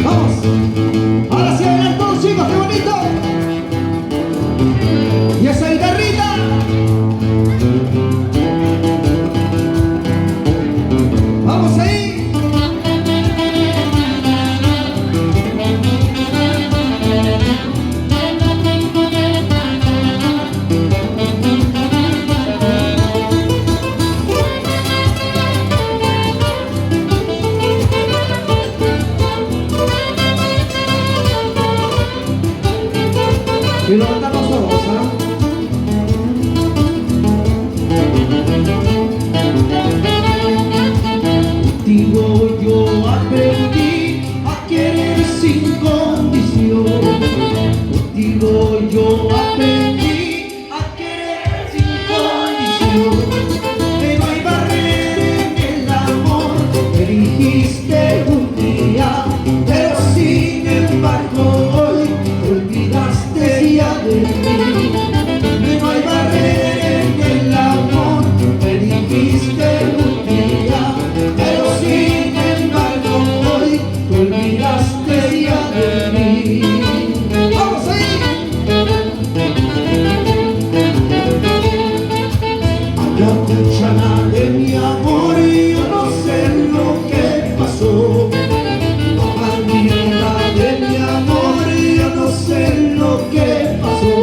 Vamos. Ahora sí a bailar todos, chicos, qué bonito. Y esa guitarrita. Vamos ahí. Y lo cantamos todos, ¿ah? Contigo yo aprendí a querer sin condición. Contigo yo aprendí a querer sin condición. Que no hay barrera en el amor, me dijiste un día, pero sin embargo hoy te olvidaste ya de mí. Que no hay barrera en el amor, me dijiste un día, pero sin embargo hoy te olvidaste ya de mí. ¡Vamos ahí! Habla mucha de mi amor y yo no sé lo que pasó. Habla de mi amor y yo no sé lo que pasó.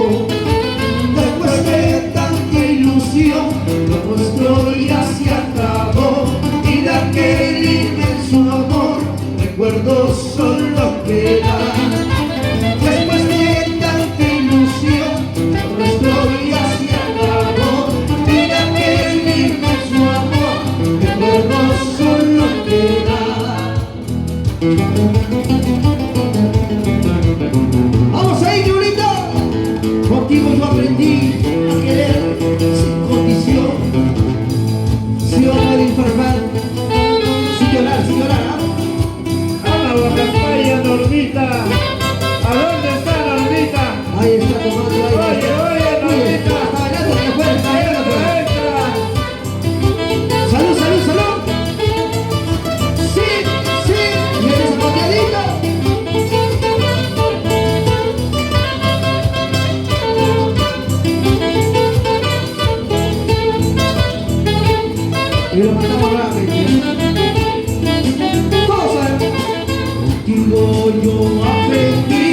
Después de tanta ilusión, lo nuestro ya se acabó. Y de aquel inmenso amor, recuerdos solo quedan. Después de tanta ilusión, lo nuestro ya se acabó. Y de aquel inmenso amor, recuerdos solo quedan. ¡Vamos ahí, qué bonito! Contigo yo aprendí a querer sin condición. Si o no enfermar, sin llorar, sin llorar. ¡Hala, Guacapaya, Normita! ¿A dónde está Normita? Ahí está tomando aire. Oye, Normita. Está bailando de afuera, está bailando de afuera. ¡Entra! ¡Salud, salud, salud! ¡Sí, sí! ¡Viene ese pateadito! Y lo matamos rápido. Todos saben. Contigo yo aprendí.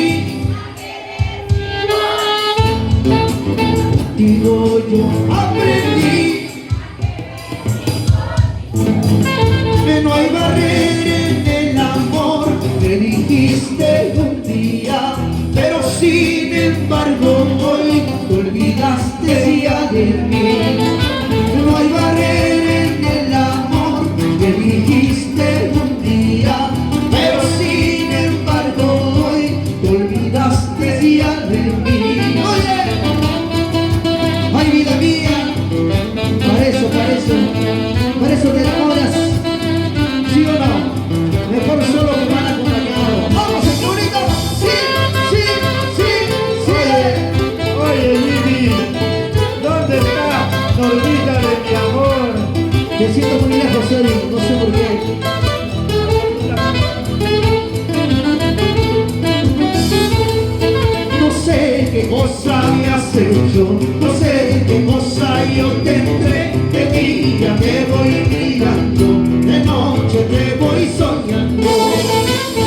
Contigo yo aprendí que no hay barrera en el amor. Me dijiste un día, pero sin embargo hoy te olvidaste ya de mí. No hay barrera en el amor, me dijiste un día, pero sin embargo hoy te olvidaste ya de mí. Oye, ay vida mía, para eso te enamoras, ¿sí o no? Mejor solo que mal acompañado. ¡Vamos, señorita! ¡Sí, sí, sí, sí! Oye, Lili, ¿dónde está Normita de mi amor? Te siento muy lejos, Eri, no sé por qué. No sé qué cosa me has hecho, no sé qué cosa yo tendré. De día te voy mirando, de noche te voy soñando.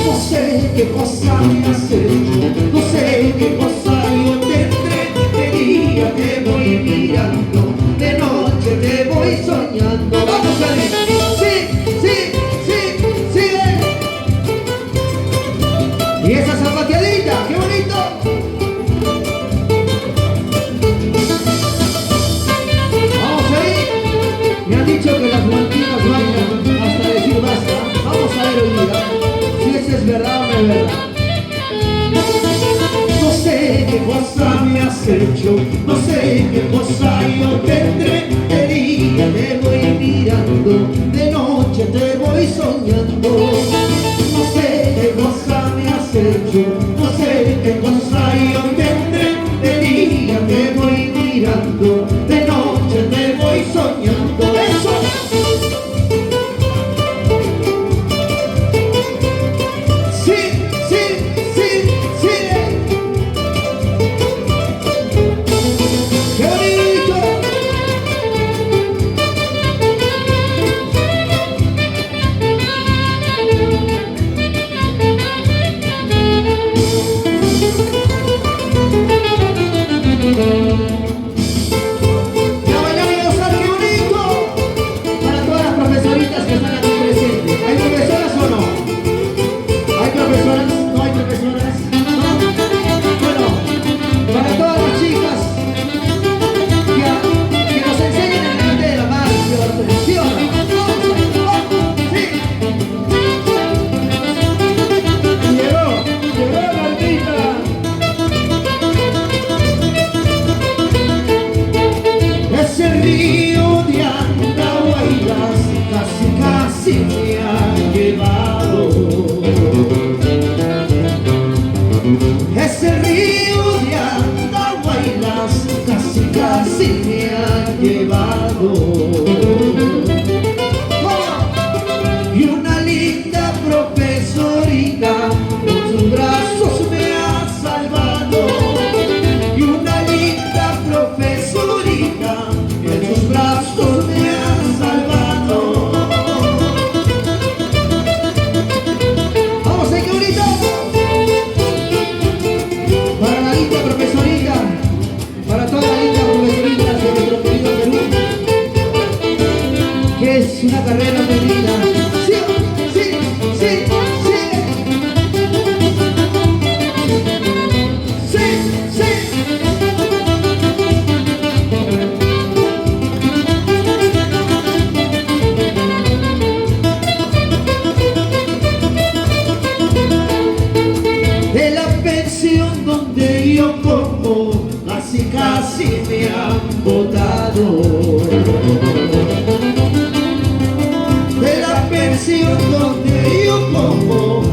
No sé qué cosa me has hecho, no sé qué cosa yo tendré. De día te voy mirando, de noche te voy soñando. Vamos a ver, sí, sí, sí, sigue. Y esa zapateadita, qué bonito. Vamos ahí. Me han dicho que las blanquitas bailan hasta decir basta. Vamos a ver hoy día si eso es verdad o no es verdad. No sé qué cosa me has hecho, no sé qué cosa yo tendré. De día te voy mirando, de noche te voy soñando. No sé qué cosa me has hecho, no sé qué cosa yo tendré. De día te voy mirando, de noche te voy soñando. ¡Eso! Sí. Ese río de agua y las casi me han llevado. Y una linda profesorita en sus brazos me ha salvado. Y una linda profesorita en sus brazos me ha salvado. Vamos, qué bonito. Para la linda profesorita, para toda la linda profesorita de nuestro querido Perú, que es una carrera perdida. Sí, sí, sí, sí. Sí, sí. De la pensión donde yo como, casi me han botado. De la pensión donde yo como,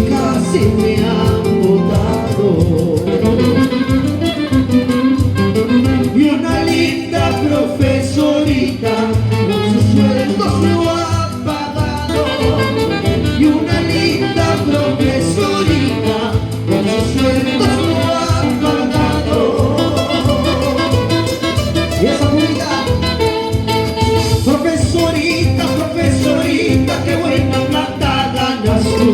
casi me han botado. Y una linda profesorita con sus sueldos lo ha pagado. Y una linda profesorita con sus sueldos lo ha pagado. Y esa purita, profesorita, profesorita, qué buena plata ganas tú.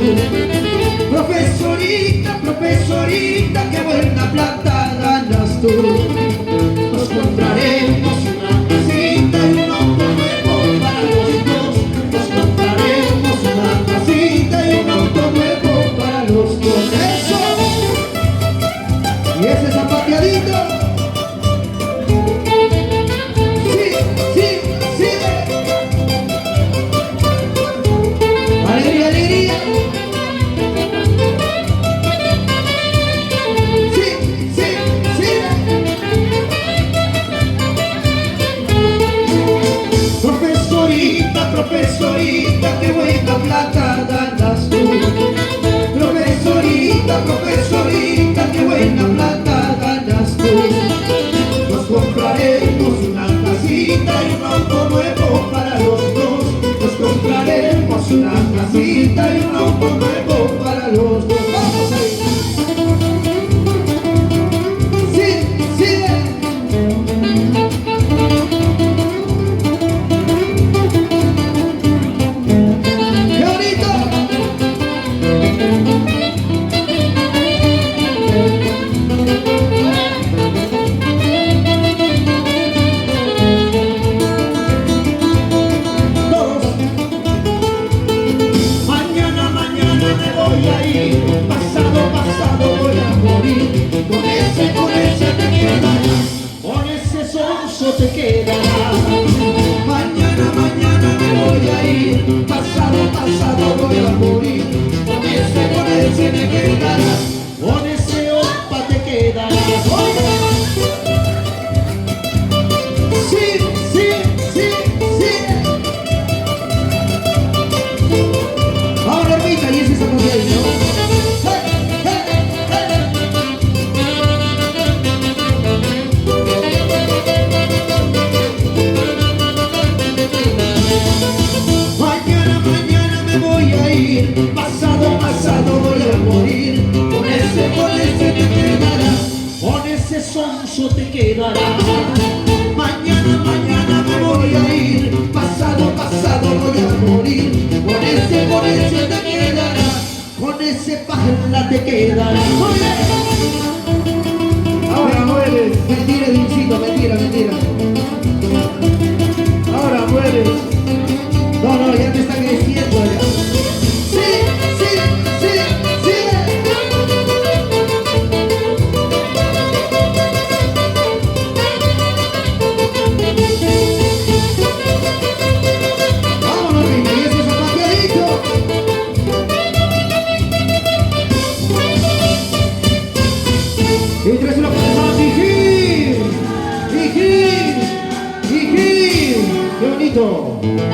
Profesorita, profesorita, qué buena plata ganas tú. Nos compraremos una casita y un auto nuevo para los dos. Nos compraremos una casita y un auto nuevo para los dos. ¡Eso! Y ese zapateadito. Sí, sí, sí. Alegría, alegría. Sí, sí, sí. Profesorita, profesorita, qué buena plata ganas tú. Profesorita, profesorita, qué buena plata ganas tú. Nos compraremos una casita y un auto nuevo para los dos. Nos compraremos una casita y un auto nuevo para los dos. Vamos ahí. Sí, sí. ¡Qué bonito! Todos. Mañana, mañana me voy a ir. Pasado, pasado voy a morir. Con ese te quedarás. Con ese sonso te quedarás. Mañana, mañana me voy a ir. Pasado, pasado voy a morir. Con ese te quedarás. Con ese opa te quedarás. Sí, sí, sí, sí. Ahora ermita y ese zapateadito. ¡Hey, hey, hey! Mañana, mañana me voy a ir. Pasado, pasado voy a morir. Con ese te quedarás. Con ese sonso te quedarás. Mañana, mañana me voy a ir. Pasado, pasado voy a morir. Con ese te quedarás. Con ese pajela te quedarás. ¡Oye! Ahora mueres, Mentira, Diosito, mentira, mentira. ahora mueres. No, no, ya te está creciendo.